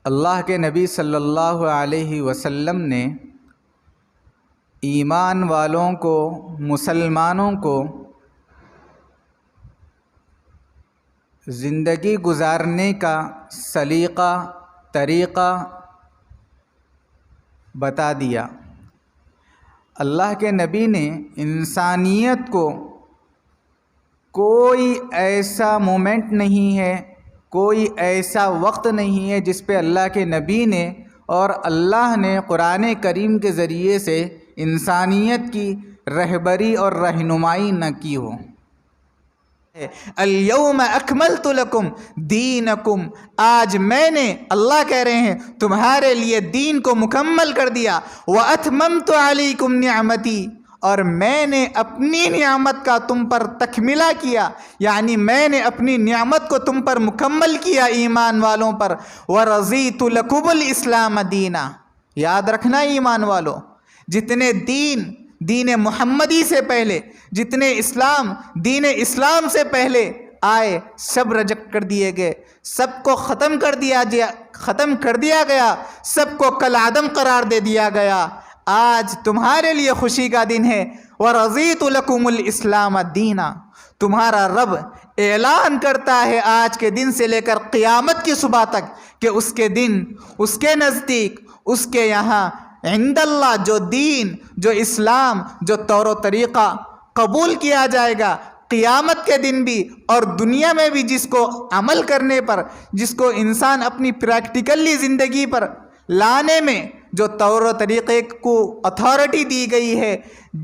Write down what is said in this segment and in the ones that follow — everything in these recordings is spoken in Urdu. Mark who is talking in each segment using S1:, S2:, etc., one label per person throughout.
S1: اللہ کے نبی صلی اللہ علیہ وسلم نے ایمان والوں کو، مسلمانوں کو زندگی گزارنے کا سلیقہ، طریقہ بتا دیا۔ اللہ کے نبی نے انسانیت کو کوئی ایسا مومنٹ نہیں ہے، کوئی ایسا وقت نہیں ہے جس پہ اللہ کے نبی نے اور اللہ نے قرآن کریم کے ذریعے سے انسانیت کی رہبری اور رہنمائی نہ کی ہو۔ الیوم اکملت لکم دینکم، آج میں نے، اللہ کہہ رہے ہیں، تمہارے لیے دین کو مکمل کر دیا۔ واتممت علیکم نعمتی، اور میں نے اپنی نعمت کا تم پر تکملہ کیا، یعنی میں نے اپنی نعمت کو تم پر مکمل کیا ایمان والوں پر۔ ورضیت لکم الاسلام دینا، یاد رکھنا ایمان والوں، جتنے دین محمدی سے پہلے، جتنے اسلام دین اسلام سے پہلے آئے، سب ریجیکٹ کر دیے گئے، سب کو ختم کر دیا گیا، سب کو کالعدم قرار دے دیا گیا۔ آج تمہارے لیے خوشی کا دن ہے۔ وَرَضِيتُ لَكُمُ الْإِسْلَامَ دِينًا، تمہارا رب اعلان کرتا ہے آج کے دن سے لے کر قیامت کی صبح تک کہ اس کے دن، اس کے نزدیک، اس کے یہاں عند اللہ جو دین، جو اسلام، جو طور و طریقہ قبول کیا جائے گا، قیامت کے دن بھی اور دنیا میں بھی، جس کو عمل کرنے پر، جس کو انسان اپنی پریکٹیکلی زندگی پر لانے میں جو طور و طریقے کو اتھارٹی دی گئی ہے،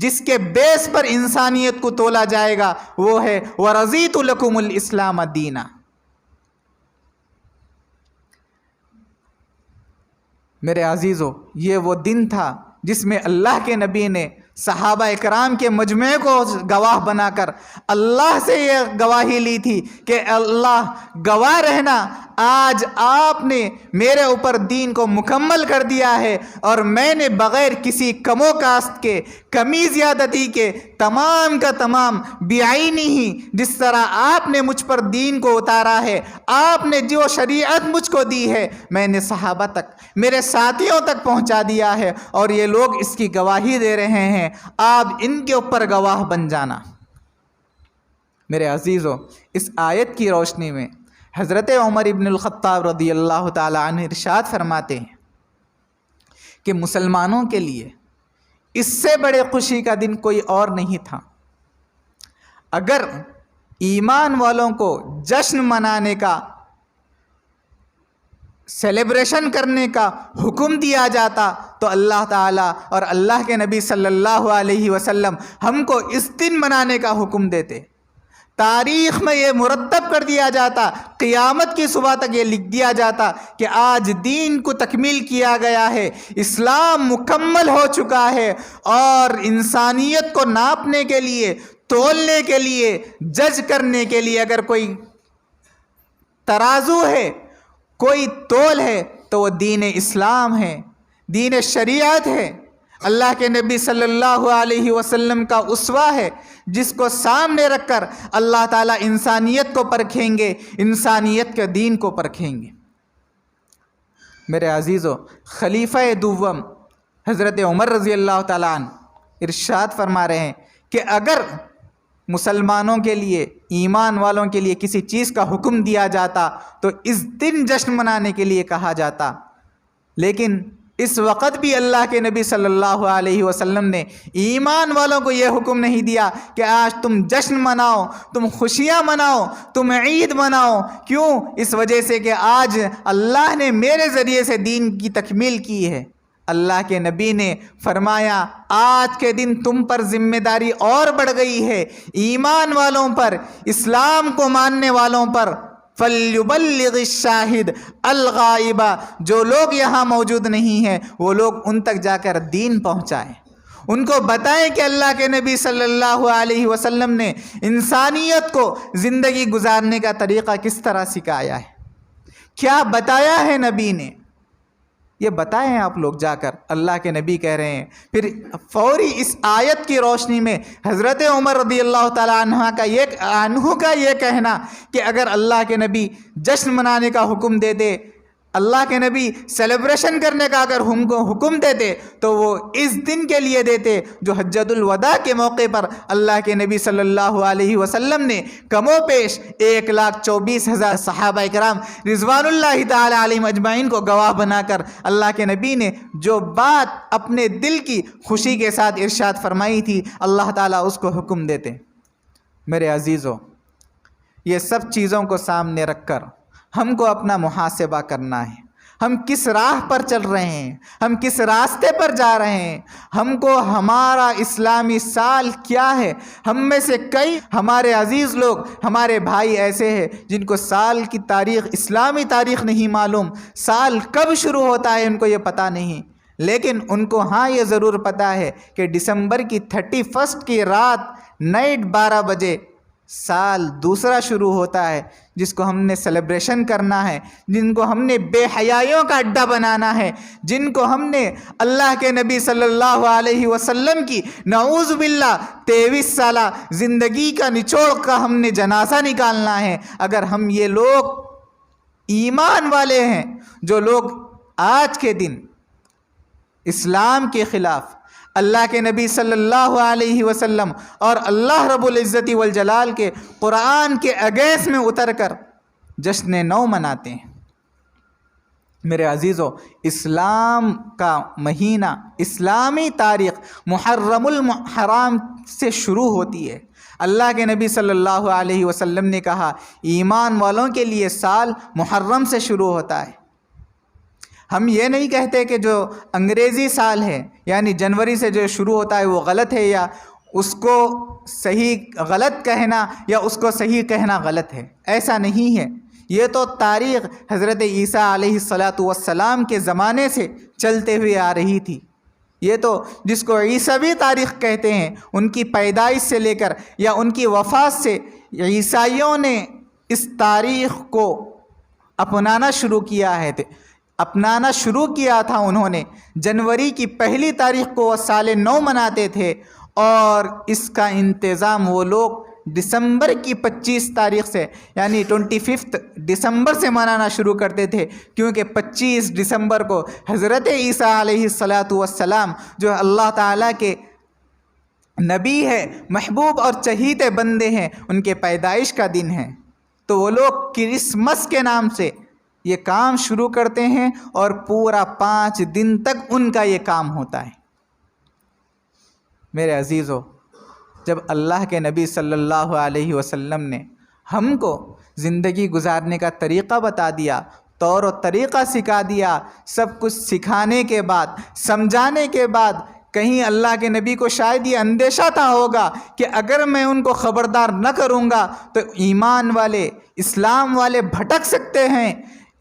S1: جس کے بیس پر انسانیت کو تولا جائے گا، وہ ہے وَرَضِيتُ لَكُمُ الْإِسْلَامَ دِينًا۔ میرے عزیزو، یہ وہ دن تھا جس میں اللہ کے نبی نے صحابہ اکرام کے مجمع کو گواہ بنا کر اللہ سے یہ گواہی لی تھی کہ اللہ گواہ رہنا، آج آپ نے میرے اوپر دین کو مکمل کر دیا ہے، اور میں نے بغیر کسی کم و کاست کے، کمی زیادتی کے، تمام کا تمام بعینی ہی جس طرح آپ نے مجھ پر دین کو اتارا ہے، آپ نے جو شریعت مجھ کو دی ہے، میں نے صحابہ تک، میرے ساتھیوں تک پہنچا دیا ہے، اور یہ لوگ اس کی گواہی دے رہے ہیں۔ آپ ان کے اوپر گواہ بن جانا۔ میرے عزیزو، اس آیت کی روشنی میں حضرت عمر ابن الخطاب رضی اللہ تعالی عنہ ارشاد فرماتے ہیں کہ مسلمانوں کے لیے اس سے بڑے خوشی کا دن کوئی اور نہیں تھا۔ اگر ایمان والوں کو جشن منانے کا، سیلیبریشن کرنے کا حکم دیا جاتا تو اللہ تعالیٰ اور اللہ کے نبی صلی اللہ علیہ وسلم ہم کو اس دن منانے کا حکم دیتے۔ تاریخ میں یہ مرتب کر دیا جاتا، قیامت کی صبح تک یہ لکھ دیا جاتا کہ آج دین کو تکمیل کیا گیا ہے، اسلام مکمل ہو چکا ہے، اور انسانیت کو ناپنے کے لیے، تولنے کے لیے، جج کرنے کے لیے اگر کوئی ترازو ہے، کوئی تول ہے، تو وہ دین اسلام ہے، دین شریعت ہے، اللہ کے نبی صلی اللہ علیہ وسلم کا اسوہ ہے، جس کو سامنے رکھ کر اللہ تعالیٰ انسانیت کو پرکھیں گے، انسانیت کے دین کو پرکھیں گے۔ میرے عزیزو، خلیفہ دوم حضرت عمر رضی اللہ تعالیٰ عنہ ارشاد فرما رہے ہیں کہ اگر مسلمانوں کے لیے، ایمان والوں کے لیے کسی چیز کا حکم دیا جاتا تو اس دن جشن منانے کے لیے کہا جاتا، لیکن اس وقت بھی اللہ کے نبی صلی اللہ علیہ وسلم نے ایمان والوں کو یہ حکم نہیں دیا کہ آج تم جشن مناؤ، تم خوشیاں مناؤ، تم عید مناؤ۔ کیوں؟ اس وجہ سے کہ آج اللہ نے میرے ذریعے سے دین کی تکمیل کی ہے۔ اللہ کے نبی نے فرمایا آج کے دن تم پر ذمہ داری اور بڑھ گئی ہے، ایمان والوں پر، اسلام کو ماننے والوں پر۔ فَلْيُبَلِّغِ الشَّاهِدُ الْغَائِبَ، جو لوگ یہاں موجود نہیں ہیں وہ لوگ ان تک جا کر دین پہنچائیں، ان کو بتائیں کہ اللہ کے نبی صلی اللہ علیہ وسلم نے انسانیت کو زندگی گزارنے کا طریقہ کس طرح سکھایا ہے، کیا بتایا ہے نبی نے، یہ بتائیں آپ لوگ جا کر۔ اللہ کے نبی کہہ رہے ہیں، پھر فوری اس آیت کی روشنی میں حضرت عمر رضی اللہ تعالیٰ عنہ کا یہ کہنا کہ اگر اللہ کے نبی جشن منانے کا حکم دے دے، اللہ کے نبی سیلیبریشن کرنے کا اگر ہم کو حکم دیتے تو وہ اس دن کے لیے دیتے جو حجۃ الوداع کے موقع پر اللہ کے نبی صلی اللہ علیہ وسلم نے کم و بیش 1,24,000 صحابہ کرام رضوان اللہ تعالی علیہم اجمعین کو گواہ بنا کر اللہ کے نبی نے جو بات اپنے دل کی خوشی کے ساتھ ارشاد فرمائی تھی، اللہ تعالیٰ اس کو حکم دیتے۔ میرے عزیزو، یہ سب چیزوں کو سامنے رکھ کر ہم کو اپنا محاسبہ کرنا ہے۔ ہم کس راہ پر چل رہے ہیں، ہم کس راستے پر جا رہے ہیں، ہم کو ہمارا اسلامی سال کیا ہے۔ ہم میں سے کئی ہمارے عزیز لوگ، ہمارے بھائی ایسے ہیں جن کو سال کی تاریخ، اسلامی تاریخ نہیں معلوم، سال کب شروع ہوتا ہے ان کو یہ پتہ نہیں، لیکن ان کو ہاں یہ ضرور پتہ ہے کہ دسمبر کی 31 کی رات نائٹ 12 بجے سال دوسرا شروع ہوتا ہے، جس کو ہم نے سیلیبریشن کرنا ہے، جن کو ہم نے بے حیائیوں کا اڈا بنانا ہے، جن کو ہم نے اللہ کے نبی صلی اللہ علیہ وسلم کی نعوذ باللہ 23 سالہ زندگی کا نچوڑ کا ہم نے جنازہ نکالنا ہے۔ اگر ہم یہ لوگ ایمان والے ہیں، جو لوگ آج کے دن اسلام کے خلاف اللہ کے نبی صلی اللہ علیہ وسلم اور اللہ رب العزت والجلال کے قرآن کے اگینسٹ میں اتر کر جشن نو مناتے ہیں۔ میرے عزیزو، اسلام کا مہینہ، اسلامی تاریخ محرم الحرام سے شروع ہوتی ہے۔ اللہ کے نبی صلی اللہ علیہ وسلم نے کہا ایمان والوں کے لیے سال محرم سے شروع ہوتا ہے۔ ہم یہ نہیں کہتے کہ جو انگریزی سال ہے یعنی جنوری سے جو شروع ہوتا ہے وہ غلط ہے، یا اس کو صحیح غلط کہنا یا اس کو صحیح کہنا غلط ہے، ایسا نہیں ہے۔ یہ تو تاریخ حضرت عیسیٰ علیہ السلام کے زمانے سے چلتے ہوئے آ رہی تھی۔ یہ تو جس کو عیسوی تاریخ کہتے ہیں، ان کی پیدائش سے لے کر یا ان کی وفات سے عیسائیوں نے اس تاریخ کو اپنانا شروع کیا تھا۔ انہوں نے جنوری کی پہلی تاریخ کو وہ سال نو مناتے تھے، اور اس کا انتظام وہ لوگ دسمبر کی 25 تاریخ سے یعنی 25 دسمبر سے منانا شروع کرتے تھے، کیونکہ 25 دسمبر کو حضرت عیسیٰ علیہ السلام جو اللہ تعالیٰ کے نبی ہے، محبوب اور چہیتے بندے ہیں، ان کے پیدائش کا دن ہے۔ تو وہ لوگ کرسمس کے نام سے یہ کام شروع کرتے ہیں اور پورا 5 دن تک ان کا یہ کام ہوتا ہے۔ میرے عزیزو، جب اللہ کے نبی صلی اللہ علیہ وسلم نے ہم کو زندگی گزارنے کا طریقہ بتا دیا، طور و طریقہ سکھا دیا، سب کچھ سکھانے کے بعد، سمجھانے کے بعد، کہیں اللہ کے نبی کو شاید یہ اندیشہ تھا ہوگا کہ اگر میں ان کو خبردار نہ کروں گا تو ایمان والے، اسلام والے بھٹک سکتے ہیں،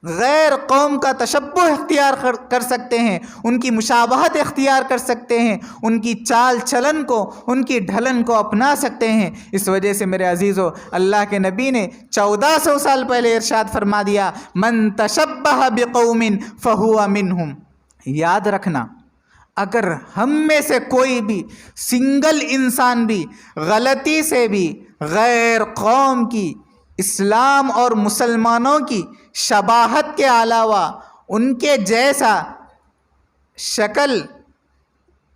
S1: غیر قوم کا تشبہ اختیار کر سکتے ہیں، ان کی مشابہت اختیار کر سکتے ہیں، ان کی چال چلن کو، ان کی ڈھلن کو اپنا سکتے ہیں۔ اس وجہ سے میرے عزیزو، اللہ کے نبی نے 1400 سال پہلے ارشاد فرما دیا، من تشبہ بقوم فہو منہم۔ یاد رکھنا، اگر ہم میں سے کوئی بھی سنگل انسان بھی غلطی سے بھی غیر قوم کی، اسلام اور مسلمانوں کی شباہت کے علاوہ ان کے جیسا شکل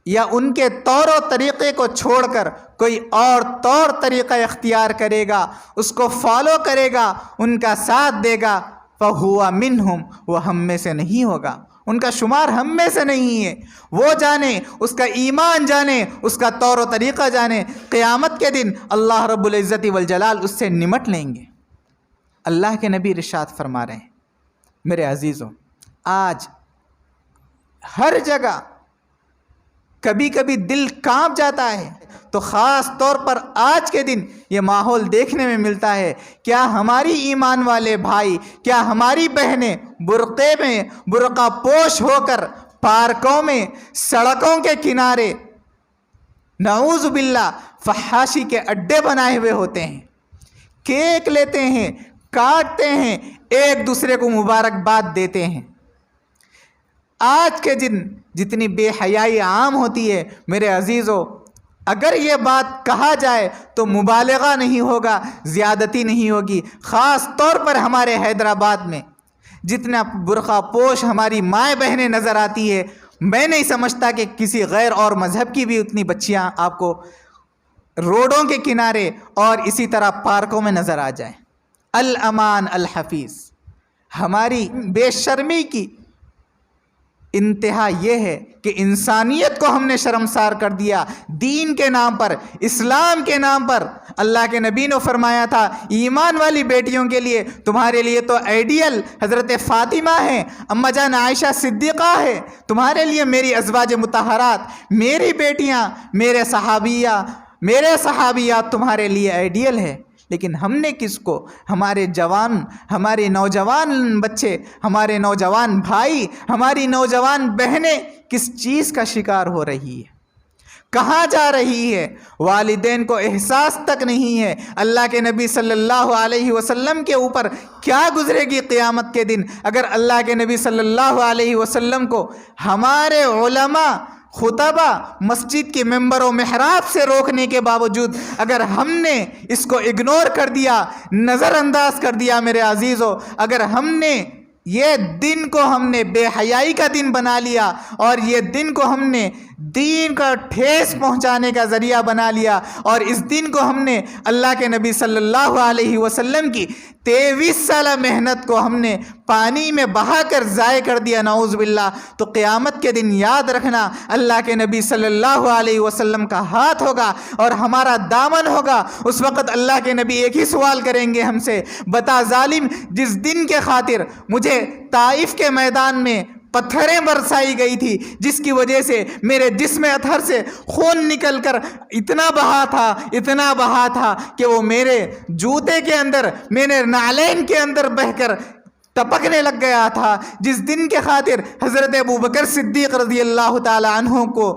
S1: یا ان کے طور و طریقے کو چھوڑ کر کوئی اور طور طریقہ اختیار کرے گا، اس کو فالو کرے گا، ان کا ساتھ دے گا، فَهُوَ مِنْهُمْ، وہ ہم میں سے نہیں ہوگا، ان کا شمار ہم میں سے نہیں ہے۔ وہ جانے، اس کا ایمان جانے، اس کا طور و طریقہ جانے، قیامت کے دن اللہ رب العزت والجلال اس سے نمٹ لیں گے۔ اللہ کے نبی ارشاد فرما رہے ہیں۔ میرے عزیزوں، آج ہر جگہ کبھی کبھی دل کانپ جاتا ہے، تو خاص طور پر آج کے دن یہ ماحول دیکھنے میں ملتا ہے۔ کیا ہماری ایمان والے بھائی، کیا ہماری بہنیں برقعے میں برقع پوش ہو کر پارکوں میں، سڑکوں کے کنارے نعوذ باللہ فحاشی کے اڈے بنائے ہوئے ہوتے ہیں، کیک لیتے ہیں، کاٹتے ہیں، ایک دوسرے کو مبارکباد دیتے ہیں؟ آج کے دن جتنی بے حیائی عام ہوتی ہے، میرے عزیزو، اگر یہ بات کہا جائے تو مبالغہ نہیں ہوگا، زیادتی نہیں ہوگی۔ خاص طور پر ہمارے حیدرآباد میں جتنا برقع پوش ہماری مائیں بہنیں نظر آتی ہے، میں نہیں سمجھتا کہ کسی غیر اور مذہب کی بھی اتنی بچیاں آپ کو روڈوں کے کنارے اور اسی طرح پارکوں میں نظر آ جائیں۔ الامان الحفیظ۔ ہماری بے شرمی کی انتہا یہ ہے کہ انسانیت کو ہم نے شرمسار کر دیا دین کے نام پر، اسلام کے نام پر۔ اللہ کے نبی نے فرمایا تھا ایمان والی بیٹیوں کے لیے تمہارے لیے تو آئیڈیل حضرت فاطمہ ہے، اما جان عائشہ صدیقہ ہے، تمہارے لیے میری ازواج مطہرات، میری بیٹیاں، میرے صحابیات تمہارے لیے آئیڈیل ہے۔ لیکن ہم نے کس کو، ہمارے نوجوان بچے، ہمارے نوجوان بھائی، ہماری نوجوان بہنیں کس چیز کا شکار ہو رہی ہے، کہاں جا رہی ہے؟ والدین کو احساس تک نہیں ہے اللہ کے نبی صلی اللہ علیہ وسلم کے اوپر کیا گزرے گی قیامت کے دن اگر اللہ کے نبی صلی اللہ علیہ وسلم کو ہمارے علماء، خطبہ مسجد کے ممبر و محراب سے روکنے کے باوجود اگر ہم نے اس کو اگنور کر دیا، نظر انداز کر دیا، میرے عزیزو، اگر ہم نے یہ دن کو ہم نے بے حیائی کا دن بنا لیا اور یہ دن کو ہم نے دین کا ٹھیس پہنچانے کا ذریعہ بنا لیا اور اس دن کو ہم نے اللہ کے نبی صلی اللہ علیہ وسلم کی 23 سالہ محنت کو ہم نے پانی میں بہا کر ضائع کر دیا، نعوذ باللہ، تو قیامت کے دن یاد رکھنا اللہ کے نبی صلی اللہ علیہ وسلم کا ہاتھ ہوگا اور ہمارا دامن ہوگا۔ اس وقت اللہ کے نبی ایک ہی سوال کریں گے ہم سے، بتا ظالم، جس دن کے خاطر مجھے طائف کے میدان میں پتھریں برسائی گئی تھی، جس کی وجہ سے میرے جسم اطہر سے خون نکل کر اتنا بہا تھا کہ وہ میرے جوتے کے اندر، میرے نعلین کے اندر بہ کر ٹپکنے لگ گیا تھا، جس دن کے خاطر حضرت ابوبکر صدیق رضی اللہ تعالی عنہ کو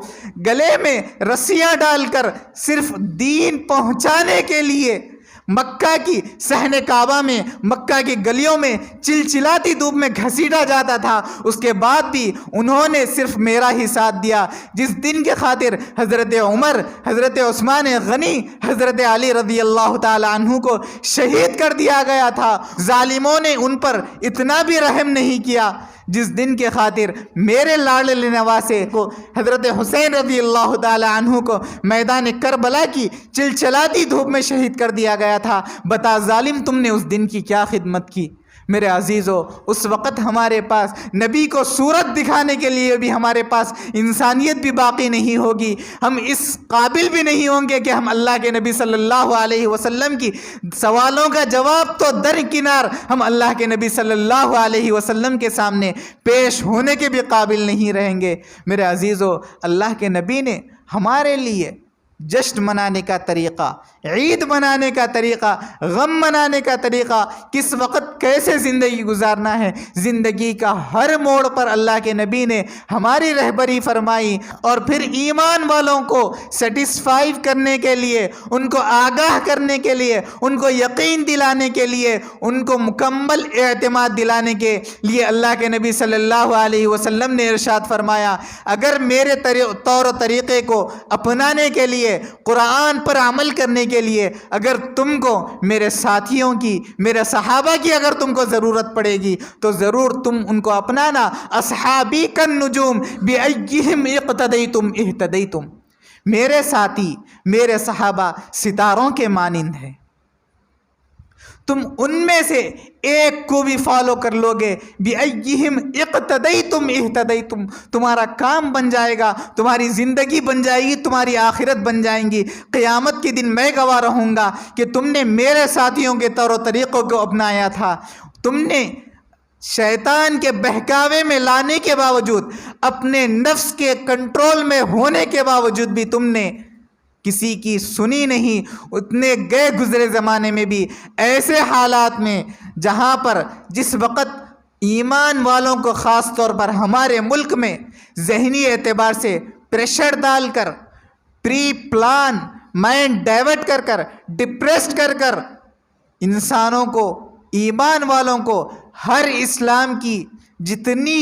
S1: گلے میں رسیاں ڈال کر صرف دین پہنچانے کے لیے مکہ کی صحن کعبہ میں، مکہ کی گلیوں میں چلچلاتی دھوپ میں گھسیٹا جاتا تھا، اس کے بعد بھی انہوں نے صرف میرا ہی ساتھ دیا، جس دن کے خاطر حضرت عمر، حضرت عثمان غنی، حضرت علی رضی اللہ تعالی عنہ کو شہید کر دیا گیا تھا۔ ظالموں نے ان پر اتنا بھی رحم نہیں کیا، جس دن کے خاطر میرے لاڈلے نواسے کو حضرت حسین رضی اللہ تعالی عنہ کو میدان کربلا کی چلچلاتی دھوپ میں شہید کر دیا گیا تھا۔ بتا ظالم، تم نے اس دن کی کیا خدمت کی؟ میرے عزیزو، اس وقت ہمارے پاس نبی کو صورت دکھانے کے لیے بھی ہمارے پاس انسانیت بھی باقی نہیں ہوگی، ہم اس قابل بھی نہیں ہوں گے کہ ہم اللہ کے نبی صلی اللہ علیہ وسلم کی سوالوں کا جواب تو درکنار، ہم اللہ کے نبی صلی اللہ علیہ وسلم کے سامنے پیش ہونے کے بھی قابل نہیں رہیں گے۔ میرے عزیزو، اللہ کے نبی نے ہمارے لیے جشن منانے کا طریقہ، عید منانے کا طریقہ، غم منانے کا طریقہ، کس وقت کیسے زندگی گزارنا ہے، زندگی کا ہر موڑ پر اللہ کے نبی نے ہماری رہبری فرمائی، اور پھر ایمان والوں کو سیٹسفائی کرنے کے لیے، ان کو آگاہ کرنے کے لیے، ان کو یقین دلانے کے لیے، ان کو مکمل اعتماد دلانے کے لیے اللہ کے نبی صلی اللہ علیہ وسلم نے ارشاد فرمایا، اگر میرے طور و طریقے کو اپنانے کے لیے، قرآن پر عمل کرنے کے لیے اگر تم کو میرے ساتھیوں کی، میرے صحابہ کی اگر تم کو ضرورت پڑے گی تو ضرور تم ان کو اپنانا۔ اصحابی کالنجوم بأیہم اقتدیتم اہتدیتم، میرے ساتھی، میرے صحابہ ستاروں کے مانند ہیں، تم ان میں سے ایک کو بھی فالو کر لو گے، بِأَيِّهِمْ اِقْتَدَيْتُمْ اِهْتَدَيْتُمْ، تمہارا کام بن جائے گا، تمہاری زندگی بن جائے گی، تمہاری آخرت بن جائیں گی۔ قیامت کے دن میں گواہ رہوں گا کہ تم نے میرے ساتھیوں کے طور و طریقوں کو اپنایا تھا، تم نے شیطان کے بہکاوے میں لانے کے باوجود، اپنے نفس کے کنٹرول میں ہونے کے باوجود بھی تم نے کسی کی سنی نہیں۔ اتنے گئے گزرے زمانے میں بھی ایسے حالات میں جہاں پر جس وقت ایمان والوں کو خاص طور پر ہمارے ملک میں ذہنی اعتبار سے پریشر ڈال کر، پری پلان مائنڈ ڈائیورٹ کر کر، ڈپریسڈ کر کر انسانوں کو، ایمان والوں کو ہر اسلام کی جتنی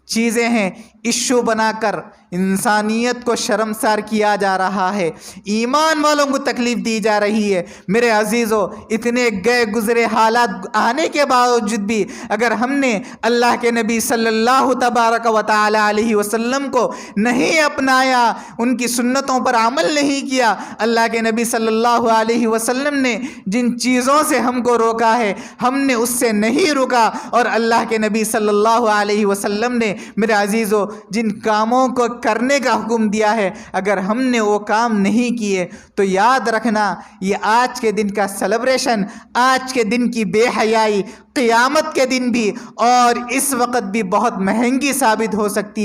S1: چیزیں ہیں ایشو بنا کر انسانیت کو شرمسار کیا جا رہا ہے، ایمان والوں کو تکلیف دی جا رہی ہے۔ میرے عزیزو، اتنے گئے گزرے حالات آنے کے باوجود بھی اگر ہم نے اللہ کے نبی صلی اللہ تبارک و تعالی علیہ وسلم کو نہیں اپنایا، ان کی سنتوں پر عمل نہیں کیا، اللہ کے نبی صلی اللہ علیہ وسلم نے جن چیزوں سے ہم کو روکا ہے ہم نے اس سے نہیں رکا، اور اللہ کے نبی صلی اللہ علیہ وسلم نے میرے عزیزو جن کاموں کو کرنے کا حکم دیا ہے اگر ہم نے وہ کام نہیں کیے تو یاد رکھنا یہ آج کے دن کا سیلیبریشن، آج کے دن کی بے حیائی قیامت کے دن بھی اور اس وقت بھی بہت مہنگی ثابت ہو سکتی ہے۔